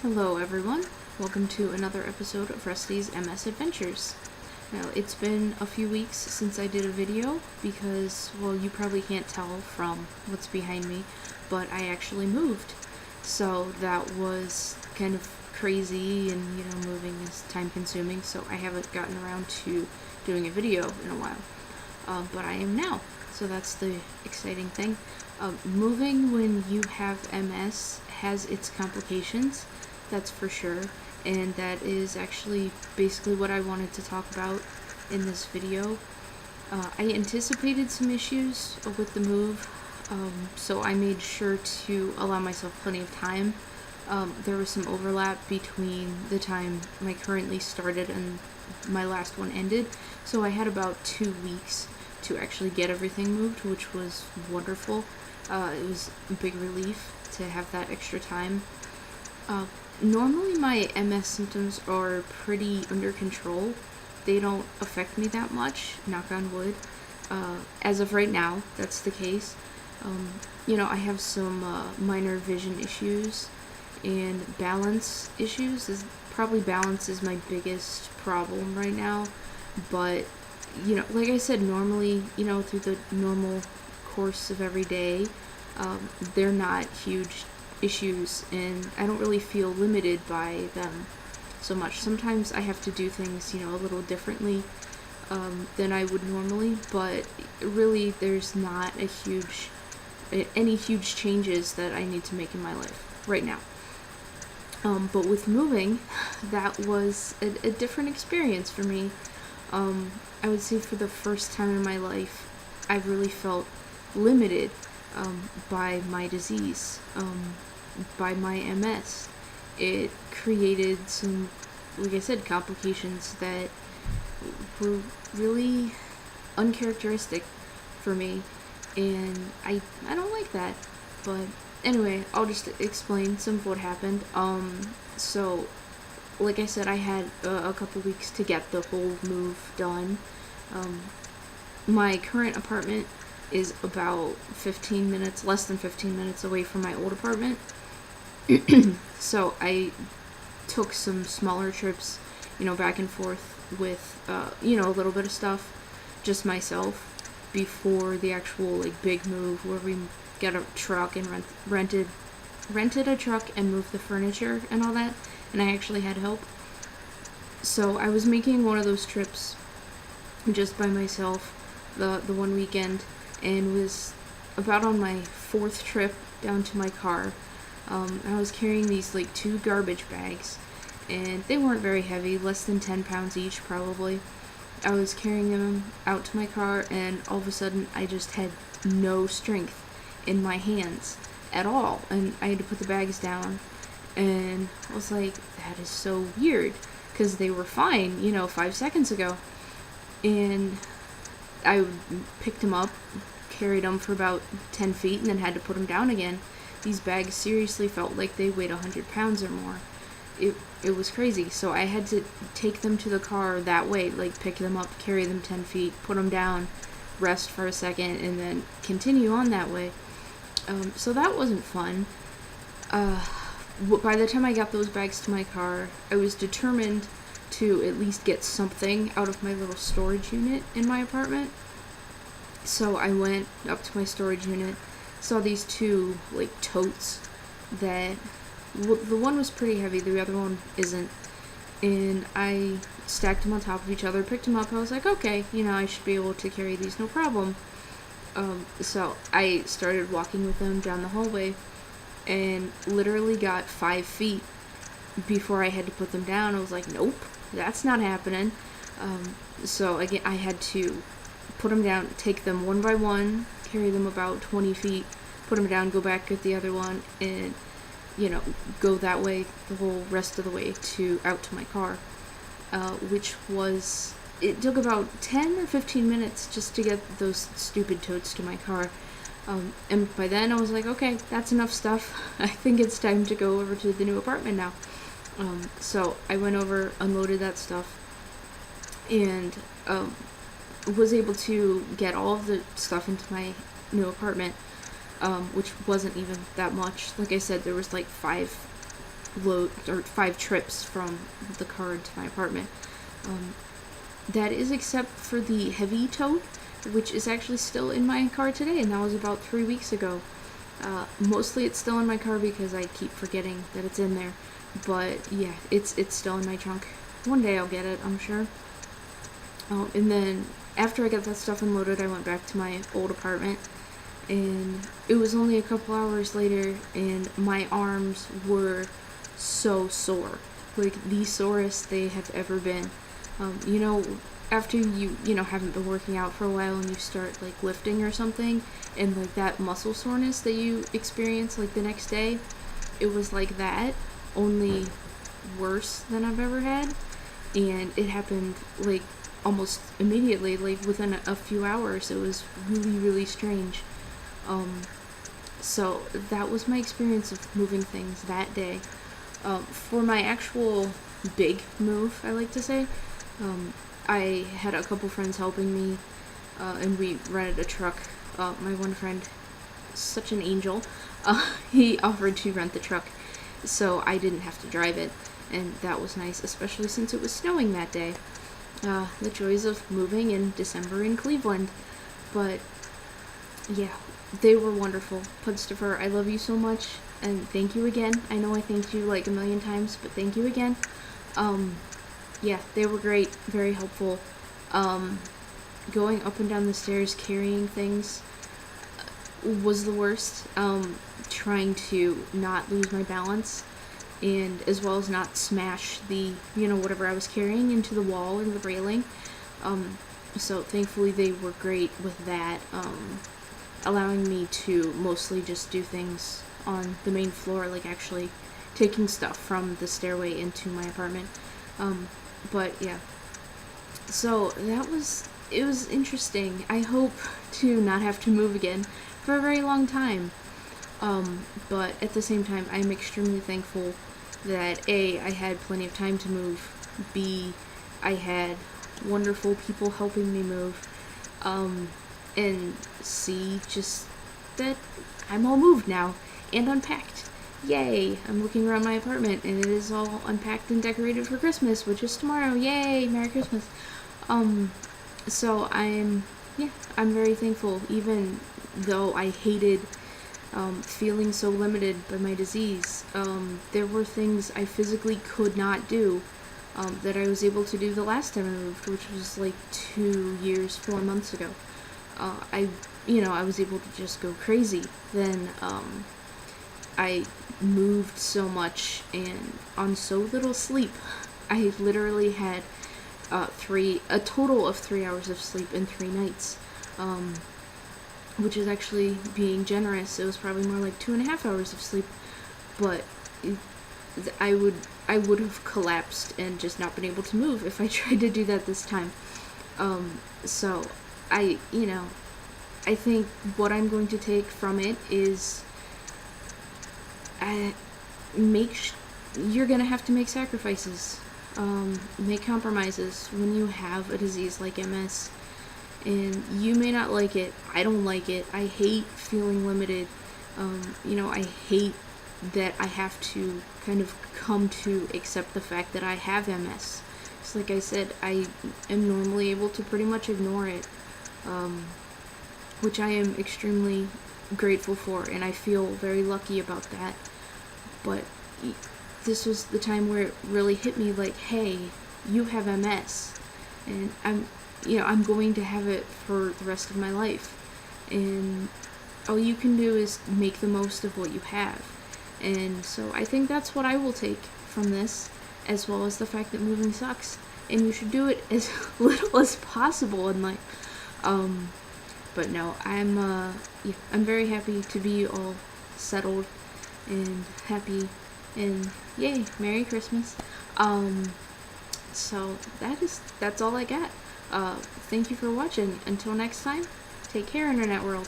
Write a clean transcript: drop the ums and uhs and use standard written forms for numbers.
Hello everyone, welcome to another episode of Rusty's MS Adventures. Now, it's been a few weeks since I did a video because, well, you probably can't tell from what's behind me, but I actually moved. So that was kind of crazy, and moving is time consuming, so I haven't gotten around to doing a video in a while. But I am now, so that's the exciting thing. Moving when you have MS has its complications, that's for sure, and that is actually basically what I wanted to talk about in this video. I anticipated some issues with the move, so I made sure to allow myself plenty of time. There was some overlap between the time my currently started and my last one ended, so I had about 2 weeks to actually get everything moved, which was wonderful. It was a big relief to have that extra time. Normally my MS symptoms are pretty under control. They don't affect me that much, knock on wood. As of right now, that's the case. I have some minor vision issues and balance issues. Balance is my biggest problem right now. But, like I said, normally, through the normal course of every day, they're not huge issues, and I don't really feel limited by them so much. Sometimes I have to do things, a little differently than I would normally, but really there's not any huge changes that I need to make in my life right now. But with moving, that was a different experience for me. I would say for the first time in my life, I really felt limited by my disease, by my MS. It created some, like I said, complications that were really uncharacteristic for me, and I don't like that. But anyway, I'll just explain some of what happened. So, like I said, I had a couple weeks to get the whole move done. My current apartment is about less than 15 minutes away from my old apartment. So I took some smaller trips, back and forth with, a little bit of stuff, just myself, before the actual, big move where we get a truck and rented a truck and moved the furniture and all that, and I actually had help. So I was making one of those trips just by myself the one weekend, and was about on my 4th trip down to my car. I was carrying these 2 garbage bags, and they weren't very heavy, less than 10 pounds each probably. I was carrying them out to my car, and all of a sudden I just had no strength in my hands at all, and I had to put the bags down, and I was like, that is so weird, because they were fine, 5 seconds ago. And I picked them up, carried them for about 10 feet, and then had to put them down again. These bags seriously felt like they weighed 100 pounds or more. It was crazy. So I had to take them to the car that way, pick them up, carry them 10 feet, put them down, rest for a second, and then continue on that way. So that wasn't fun. By the time I got those bags to my car, I was determined to at least get something out of my little storage unit in my apartment. So I went up to my storage unit, saw these 2, totes that, the one was pretty heavy, the other one isn't, and I stacked them on top of each other, picked them up. I was like, okay, I should be able to carry these no problem. So I started walking with them down the hallway, and literally got 5 feet before I had to put them down. I was like, nope, that's not happening. So again, I had to put them down, take them one by one, carry them about 20 feet, put them down, go back, get the other one, and, go that way the whole rest of the way out to my car, it took about 10 or 15 minutes just to get those stupid totes to my car. And by then I was like, okay, that's enough stuff. I think it's time to go over to the new apartment now. So I went over, unloaded that stuff, and was able to get all of the stuff into my new apartment, which wasn't even that much. Like I said, there was 5 5 trips from the car to my apartment. That is except for the heavy tote, which is actually still in my car today, and that was about 3 weeks ago. Mostly it's still in my car because I keep forgetting that it's in there. But yeah, it's still in my trunk. One day I'll get it, I'm sure. And then after I got that stuff unloaded, I went back to my old apartment, and it was only a couple hours later, and my arms were so sore, like the sorest they have ever been. After you haven't been working out for a while and you start like lifting or something, and like that muscle soreness that you experience like the next day, it was like that, only worse than I've ever had. And it happened like almost immediately, like within a few hours. It was really, really strange. So that was my experience of moving things that day. For my actual big move, I like to say, I had a couple friends helping me, and we rented a truck. My one friend, such an angel, he offered to rent the truck so I didn't have to drive it, and that was nice, especially since it was snowing that day. The joys of moving in December in Cleveland. But yeah, they were wonderful. Pudstifer, I love you so much, and thank you again. I know I thanked you like a million times, but thank you again. Yeah, they were great, very helpful. Going up and down the stairs carrying things was the worst. Trying to not lose my balance, and as well as not smash the, whatever I was carrying into the wall and the railing. So thankfully they were great with that, allowing me to mostly just do things on the main floor, like actually taking stuff from the stairway into my apartment. But yeah, so it was interesting. I hope to not have to move again for a very long time. But at the same time, I'm extremely thankful that A, I had plenty of time to move, B, I had wonderful people helping me move, and C, just that I'm all moved now and unpacked. Yay! I'm looking around my apartment and it is all unpacked and decorated for Christmas, which is tomorrow. Yay! Merry Christmas. So I'm very thankful, even though I hated feeling so limited by my disease. There were things I physically could not do that I was able to do the last time I moved, which was like 2 years, 4 months ago. I was able to just go crazy. Then I moved so much and on so little sleep. I literally had a total of 3 hours of sleep in 3 nights. Which is actually being generous. It was probably more like 2.5 hours of sleep, but I would have collapsed and just not been able to move if I tried to do that this time. So I think what I'm going to take from it is you're gonna have to make sacrifices, make compromises when you have a disease like MS. And you may not like it. I don't like it. I hate feeling limited. I hate that I have to kind of come to accept the fact that I have MS. Because like I said, I am normally able to pretty much ignore it, which I am extremely grateful for, and I feel very lucky about that. But this was the time where it really hit me, like, hey, you have MS, and I'm going to have it for the rest of my life. And all you can do is make the most of what you have. And so I think that's what I will take from this, as well as the fact that moving sucks. And you should do it as little as possible in life. But no, I'm very happy to be all settled and happy. And yay, Merry Christmas. So that's all I got. Thank you for watching. Until next time, take care, Internet World.